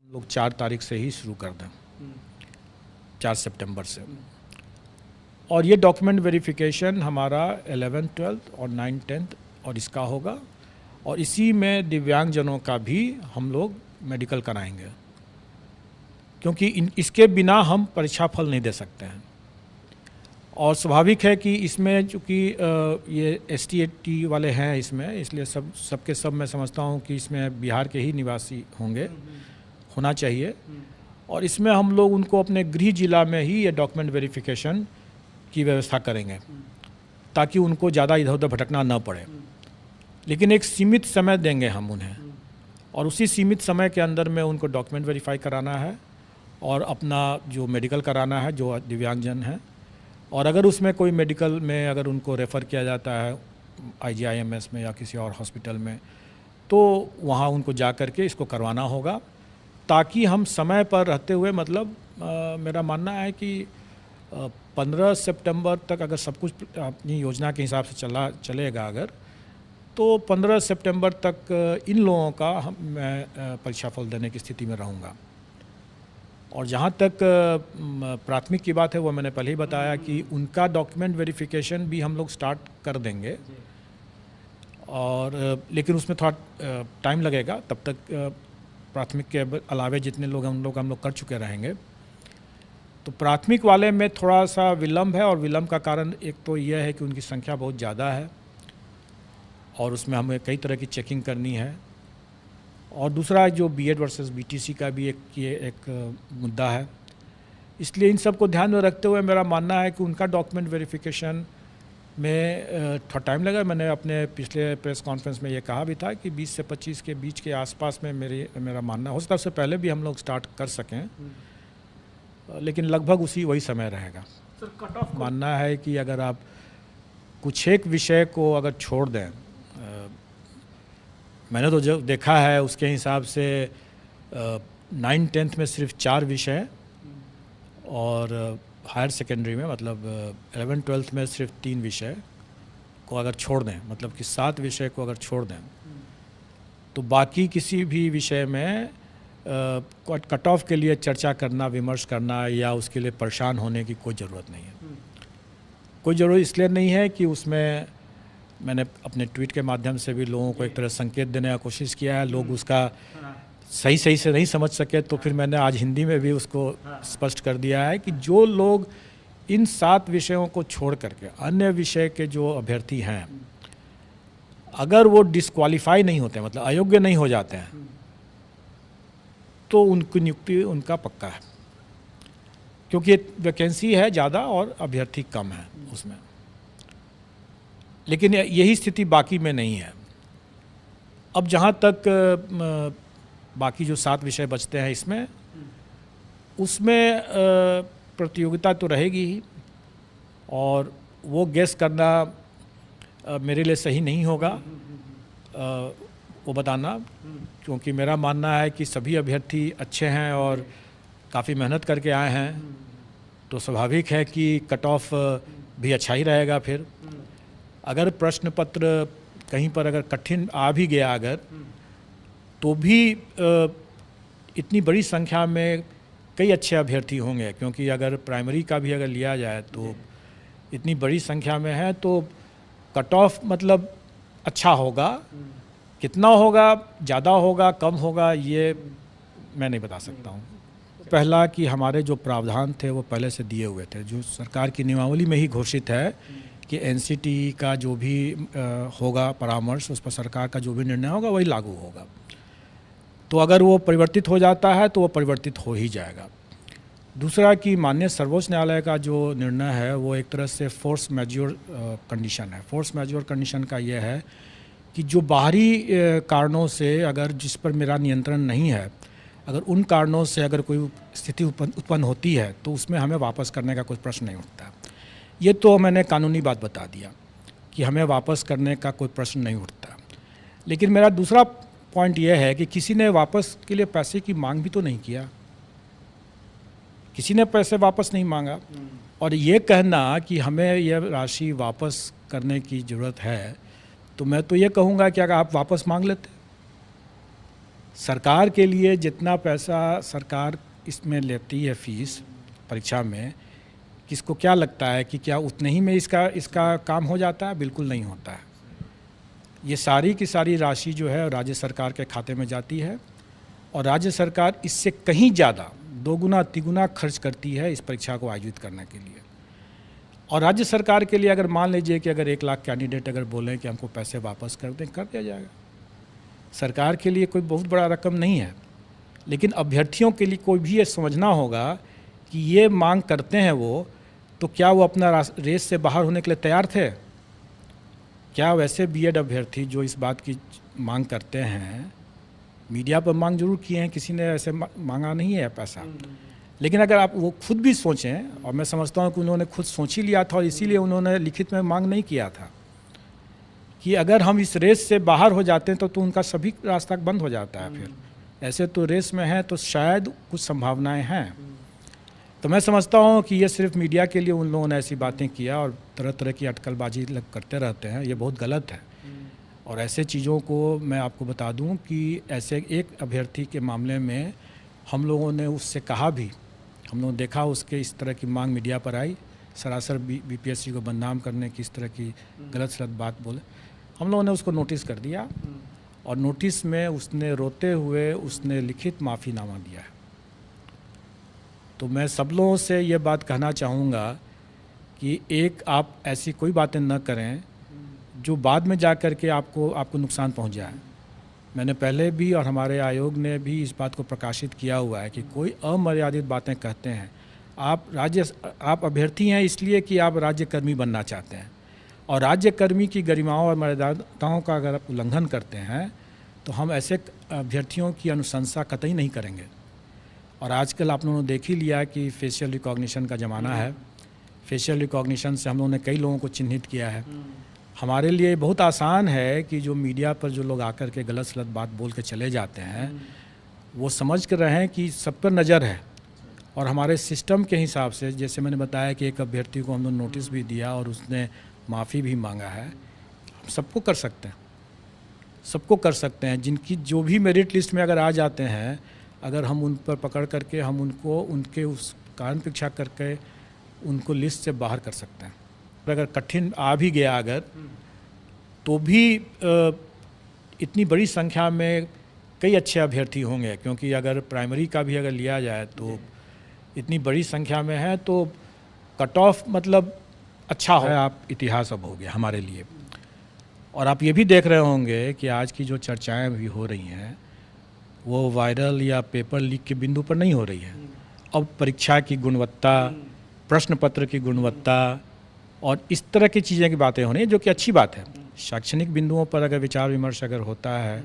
लोग 4 तारीख से ही शुरू कर दें, 4 सितंबर से। और ये डॉक्यूमेंट वेरिफिकेशन हमारा 11th 12th और 9th 10th और इसका होगा, और इसी में दिव्यांगजनों का भी हम लोग मेडिकल कराएंगे, क्योंकि इसके बिना हम परीक्षा फल नहीं दे सकते हैं। और स्वाभाविक है कि इसमें चूँकि ये ST वाले हैं इसमें, इसलिए सबके सब मैं समझता हूँ कि इसमें बिहार के ही निवासी होना चाहिए। और इसमें हम लोग उनको अपने गृह जिला में ही ये डॉक्यूमेंट वेरिफिकेशन की व्यवस्था करेंगे, ताकि उनको ज़्यादा इधर उधर भटकना न पड़े। लेकिन एक सीमित समय देंगे हम उन्हें, और उसी सीमित समय के अंदर में उनको डॉक्यूमेंट वेरीफाई कराना है और अपना जो मेडिकल कराना है जो दिव्यांगजन हैं। और अगर उसमें कोई मेडिकल में अगर उनको रेफ़र किया जाता है IGIMS में या किसी और हॉस्पिटल में, तो वहाँ उनको जा कर के इसको करवाना होगा, ताकि हम समय पर रहते हुए, मतलब मेरा मानना है कि 15 सितंबर तक अगर सब कुछ अपनी योजना के हिसाब से चलेगा अगर, तो 15 सितंबर तक इन लोगों का मैं परीक्षा फल देने की स्थिति में रहूँगा। और जहाँ तक प्राथमिक की बात है, वो मैंने पहले ही बताया कि उनका डॉक्यूमेंट वेरिफिकेशन भी हम लोग स्टार्ट कर देंगे, और लेकिन उसमें थोड़ा टाइम लगेगा। तब तक प्राथमिक के अलावे जितने लोग हैं उन लोग हम लोग कर चुके रहेंगे। तो प्राथमिक वाले में थोड़ा सा विलम्ब है, और विलम्ब का कारण एक तो यह है कि उनकी संख्या बहुत ज़्यादा है और उसमें हमें कई तरह की चेकिंग करनी है। और दूसरा जो BEd वर्सेस BTC का भी एक मुद्दा है। इसलिए इन सब को ध्यान में रखते हुए मेरा मानना है कि उनका डॉक्यूमेंट वेरिफिकेशन में थोड़ा टाइम लगा। मैंने अपने पिछले प्रेस कॉन्फ्रेंस में ये कहा भी था कि 20 से 25 के बीच के आसपास में मेरा मानना हो सकता है, उससे पहले भी हम लोग स्टार्ट कर सकें, लेकिन लगभग वही समय रहेगा। सर, कट ऑफ मानना है कि अगर आप कुछ एक विषय को अगर छोड़ दें, मैंने तो जो देखा है उसके हिसाब से 9th 10th में सिर्फ 4 विषय, और हायर सेकेंडरी में मतलब 11th 12th में सिर्फ 3 विषय को अगर छोड़ दें, मतलब कि 7 विषय को अगर छोड़ दें, तो बाकी किसी भी विषय में कट ऑफ के लिए चर्चा करना, विमर्श करना या उसके लिए परेशान होने की कोई ज़रूरत नहीं है। कोई ज़रूरत इसलिए नहीं है कि उसमें मैंने अपने ट्वीट के माध्यम से भी लोगों को एक तरह संकेत देने का कोशिश किया है। लोग उसका सही से नहीं समझ सके, तो फिर मैंने आज हिंदी में भी उसको स्पष्ट कर दिया है कि जो लोग इन 7 विषयों को छोड़ करके अन्य विषय के जो अभ्यर्थी हैं, अगर वो डिस्क्वालीफाई नहीं होते, मतलब अयोग्य नहीं हो जाते हैं, तो उनकी नियुक्ति उनका पक्का है, क्योंकि वैकेंसी है ज़्यादा और अभ्यर्थी कम है उसमें। लेकिन यही स्थिति बाकी में नहीं है। अब जहाँ तक बाकी जो 7 विषय बचते हैं इसमें, उसमें प्रतियोगिता तो रहेगी ही, और वो गेस करना मेरे लिए सही नहीं होगा वो बताना, क्योंकि मेरा मानना है कि सभी अभ्यर्थी अच्छे हैं और काफ़ी मेहनत करके आए हैं, तो स्वाभाविक है कि कट ऑफ भी अच्छा ही रहेगा। फिर अगर प्रश्न पत्र कहीं पर अगर कठिन आ भी गया अगर, तो भी इतनी बड़ी संख्या में कई अच्छे अभ्यर्थी होंगे, क्योंकि अगर प्राइमरी का भी अगर लिया जाए तो इतनी बड़ी संख्या में है, तो कट ऑफ मतलब अच्छा होगा। कितना होगा, ज़्यादा होगा, कम होगा, ये मैं नहीं बता सकता हूँ। पहला कि हमारे जो प्रावधान थे वो पहले से दिए हुए थे, जो सरकार की नियमावली में ही घोषित है कि NCT का जो भी होगा परामर्श, उस पर सरकार का जो भी निर्णय होगा वही लागू होगा। तो अगर वो परिवर्तित हो जाता है तो वो परिवर्तित हो ही जाएगा। दूसरा कि माननीय सर्वोच्च न्यायालय का जो निर्णय है वो एक तरह से फोर्स मैज्योर कंडीशन है। फोर्स मैज्योर कंडीशन का ये है कि जो बाहरी कारणों से अगर जिस पर मेरा नियंत्रण नहीं है, अगर उन कारणों से अगर कोई स्थिति उत्पन्न होती है, तो उसमें हमें वापस करने का कोई प्रश्न नहीं उठता। ये तो मैंने कानूनी बात बता दिया कि हमें वापस करने का कोई प्रश्न नहीं उठता। लेकिन मेरा दूसरा पॉइंट ये है कि किसी ने वापस के लिए पैसे की मांग भी तो नहीं किया, किसी ने पैसे वापस नहीं मांगा। और ये कहना कि हमें यह राशि वापस करने की ज़रूरत है, तो मैं तो ये कहूँगा कि अगर आप वापस मांग लेते, सरकार के लिए जितना पैसा सरकार इसमें लेती है फीस परीक्षा में, किसको क्या लगता है कि क्या उतने ही में इसका काम हो जाता है? बिल्कुल नहीं होता है। ये सारी की सारी राशि जो है राज्य सरकार के खाते में जाती है और राज्य सरकार इससे कहीं ज़्यादा 2 गुना 3 गुना खर्च करती है इस परीक्षा को आयोजित करने के लिए। और राज्य सरकार के लिए अगर मान लीजिए कि अगर 1 लाख कैंडिडेट अगर बोलें कि हमको पैसे वापस कर दें, कर दिया जाएगा। सरकार के लिए कोई बहुत बड़ा रकम नहीं है, लेकिन अभ्यर्थियों के लिए कोई भी ये समझना होगा कि ये मांग करते हैं वो, तो क्या वो अपना रेस से बाहर होने के लिए तैयार थे? क्या वैसे बीएड अभ्यर्थी जो इस बात की मांग करते हैं, मीडिया पर मांग जरूर किए हैं, किसी ने ऐसे मांगा नहीं है पैसा, लेकिन अगर आप वो खुद भी सोचें, और मैं समझता हूँ कि उन्होंने खुद सोच ही लिया था और इसीलिए उन्होंने लिखित में मांग नहीं किया था कि अगर हम इस रेस से बाहर हो जाते हैं तो उनका सभी रास्ता बंद हो जाता है। फिर ऐसे तो रेस में हैं तो शायद कुछ संभावनाएं हैं। तो मैं समझता हूँ कि ये सिर्फ मीडिया के लिए उन लोगों ने ऐसी बातें किया और तरह तरह की अटकलबाजी करते रहते हैं, ये बहुत गलत है। और ऐसे चीज़ों को मैं आपको बता दूं कि ऐसे एक अभ्यर्थी के मामले में हम लोगों ने उससे कहा भी, हम लोगों ने देखा उसके इस तरह की मांग मीडिया पर आई, सरासर बीपीएससी को बदनाम करने की इस तरह की गलत सलत बात बोले। हम लोगों ने उसको नोटिस कर दिया और नोटिस में उसने रोते हुए उसने लिखित माफ़ीनामा दिया है। तो मैं सब लोगों से ये बात कहना चाहूँगा कि एक आप ऐसी कोई बातें न करें जो बाद में जा कर के आपको नुकसान पहुंच जाए। मैंने पहले भी और हमारे आयोग ने भी इस बात को प्रकाशित किया हुआ है कि कोई अमर्यादित बातें कहते हैं, आप अभ्यर्थी हैं इसलिए कि आप राज्यकर्मी बनना चाहते हैं और राज्यकर्मी की गरिमाओं और मर्यादाओं का अगर आप उल्लंघन करते हैं तो हम ऐसे अभ्यर्थियों की अनुशंसा कतई नहीं करेंगे। और आजकल आप लोगों ने देख ही लिया कि फेशियल रिकॉग्निशन का ज़माना है। फेशियल रिकॉग्निशन से हम लोगों ने कई लोगों को चिन्हित किया है। हमारे लिए बहुत आसान है कि जो मीडिया पर जो लोग आकर के गलत सलत बात बोल के चले जाते हैं, वो समझ कर रहे हैं कि सब पर नज़र है। और हमारे सिस्टम के हिसाब से, जैसे मैंने बताया कि एक अभ्यर्थी को हम लोग नोटिस भी दिया और उसने माफ़ी भी मांगा है, हम सबको कर सकते हैं, सबको कर सकते हैं। जिनकी जो भी मेरिट लिस्ट में अगर आ जाते हैं, अगर हम उन पर पकड़ करके हम उनको उनके उस कारण परीक्षा करके उनको लिस्ट से बाहर कर सकते हैं। अगर कठिन आ भी गया अगर, तो भी इतनी बड़ी संख्या में कई अच्छे अभ्यर्थी होंगे, क्योंकि अगर प्राइमरी का भी अगर लिया जाए तो इतनी बड़ी संख्या में है तो कट ऑफ मतलब अच्छा है। आप इतिहास अब हो गया हमारे लिए। और आप ये भी देख रहे होंगे कि आज की जो चर्चाएं भी हो रही हैं वो वायरल या पेपर लीक के बिंदु पर नहीं हो रही है। अब परीक्षा की गुणवत्ता, प्रश्न पत्र की गुणवत्ता और इस तरह की चीज़ें की बातें हो रही हैं, जो कि अच्छी बात है। शैक्षणिक बिंदुओं पर अगर विचार विमर्श अगर होता है